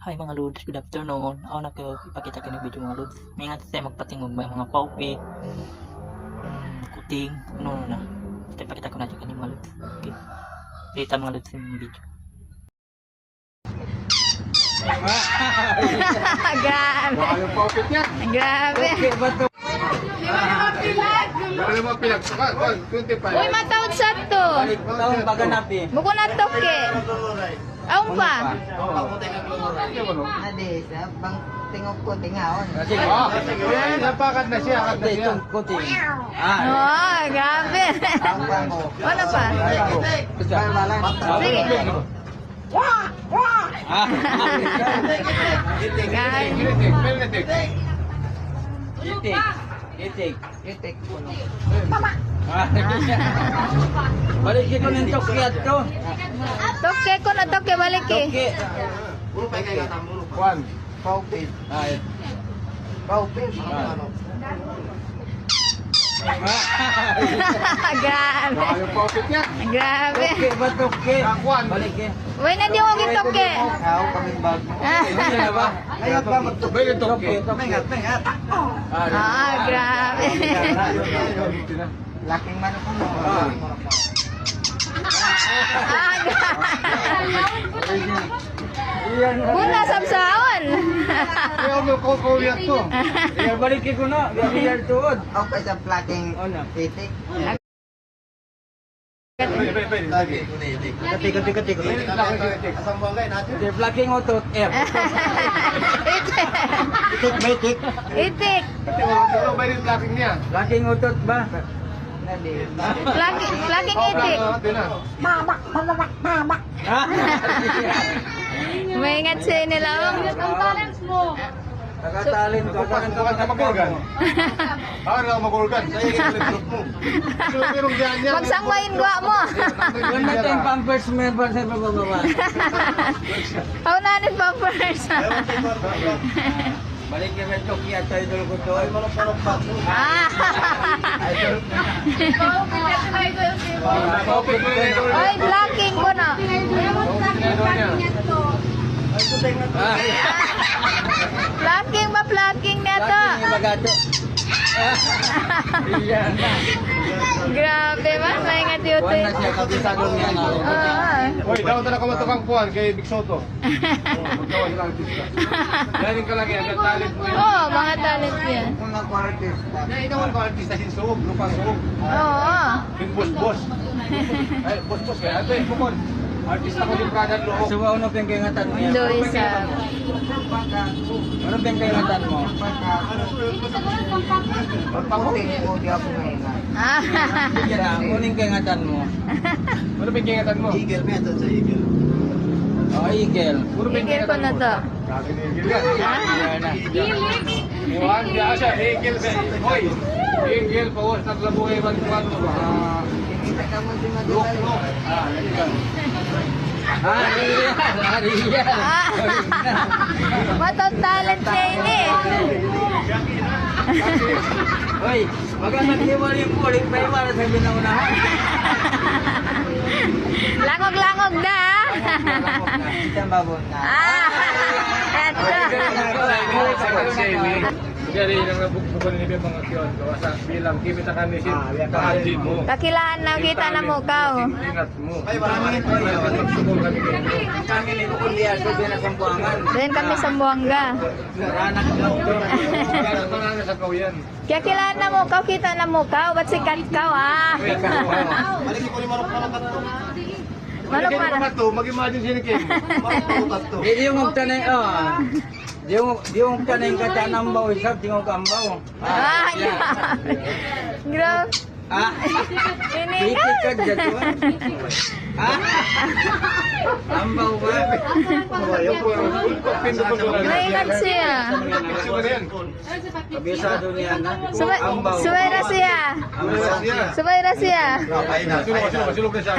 Hi mga Lods, good afternoon. Ako na kayo ipakita ko ng video mga Lods. May nga tayo magpatingog ba mga paupi, kuting, ano na. Ito ipakita ko natin kanina mga Lods. Okay. Dito mga Lods yung video. Grabe. Yung paupit niya. Grabe. Ano mo pinagsuka? 25. Uy, mataod sa to. Taong baganapi. Buko na toke. Aum pa. Ade, sa bang tingog ko tingaon. Kasi Napakat na siya. Akat na siya. itong kuting. Oh, grabe. Wala pa. Sige. Guys. Itik. Itik. Itik ko no. Balik ko ng tokyat to. Toke ko na toke balik eh. Tokye. Juan. Paupit. Ay. Paupit. Grabe. Yung paupit niya. Grabe. Tokye ba tokye? Juan. Balik eh. Uy, nandiyo ko toke. Ako kami bag. Hindi na ba? Ayot ba magtubay? Bay yung toke. Mengat, mengat. Ah, grabe. Laking manok ko no. Ah, grabe. Muna sabsaon. Kaya mo kukuliat to. Iya balik ko na. Biyar tuod. Ako kay sa flaking itik. Katik. Di flaking utot F. Itik ba itik? Itik. Bay yung tracking niya. Flaking utot ba? Nadi. Flagging itik. May ingat siya nila. Nakatalin ko. Bukan ka magulgan. Baka na magulgan. Saya yung group mo. So, pero diyan niya. Magsangwain gwa mo. Yun na tayong pampers mo yung sa bababa. Paunanin pa first. Balik yung may tokyat sa idol ko to. Ay, Ah. Paupit mo na ito. Oy, blocking ko na. Blocking ba blocking na to? Flaking yung bagato. Iyan na. Grabe ba? May ingat yun. Buwan na siya, kabisado niya na. Oo. Oy, daw na kamatukang puwan kay Big Soto. Magkawas lang artista. Galing ka lang yan, talent mo yan. Oo, mga talent yan. Kung ako artista. Na ikaw ang artista sin suog, lupang suog. Oo. Yung boss. Ay, boss kaya ate, bukod. Artista ko yung brother loob. So, ano pang kaingatan mo yan? Indo isa. Ano pang kaingatan mo? Pagpakuting ko di ako maingat. Ah. Yan na, kuning kaingatan mo. Ano pingingatan mo? Eagle ba ito sa eagle? Oh, Eagle. Puro Igil ko na to. Grabe ni Eagle ka. Yan na. Iwan, diya siya, Eagle ka. Hoy, Eagle, pawas naglabuhay man kung ano ba? Kita ka mo si Look. Madalay. Ariyan. Ah. Matod talent siya ini. Hoy, magandang hiwalay yung pulik pa yung para sa binaunahan. Langog-langog na. Isang babon na. Ah. Eto. Jadi nang nabukbukan ni mga kiyon, kawasa bilang kimita kami sin kahadid mo. Kakilaan na kita na mo kao. Ingat mo. Ay, maraming po yun. Nagsubol kami. Kami ni Bukod Liya, so din ang buwangan. Then kami sa Buanga. Anak lang to. Kaya na sa kauyan. Kaya kilaan na mo kao, kita na mo kao. Ba't sikat kao ah? Maliki ko ni marok na kato. Manok Maliki pa ko kato, mag-imagine sini Kim. Marok kato. Di yung magtanay, Di yung tanay ka ng baw, isap, di yung kambaw. Ah, grabe. Ah, Ini titik ka dyan. Ambaw ba? Naingat siya. Kabisado niya na. Ambaw. Sumayra siya. Sumayra siya. Masulog na siya.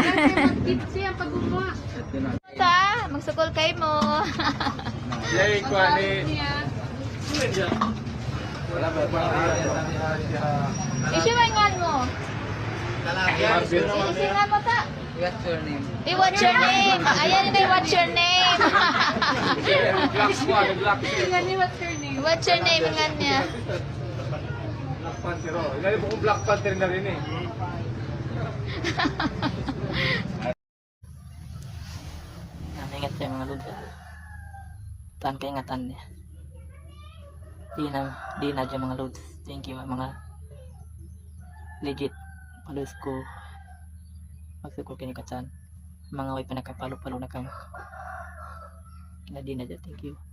Ta, magsukol kay mo. Yay, kwani. Isuwangan mo. Isingan mo ta. What's your name? What's your name? Ayan na what's your name? Black squad, black What's your name nga niya? Black Panther, oh. Ilalim mo kung Black Panther na rin eh. Ingat kayo mga lods. Tan kayo ingatan niya. Di na dyan mga lods. Thank you mga legit. Palos ko. Magsukol kinikatan. Mga way pa nakapalo-palo na kamo. Kina di na dyan. Thank you.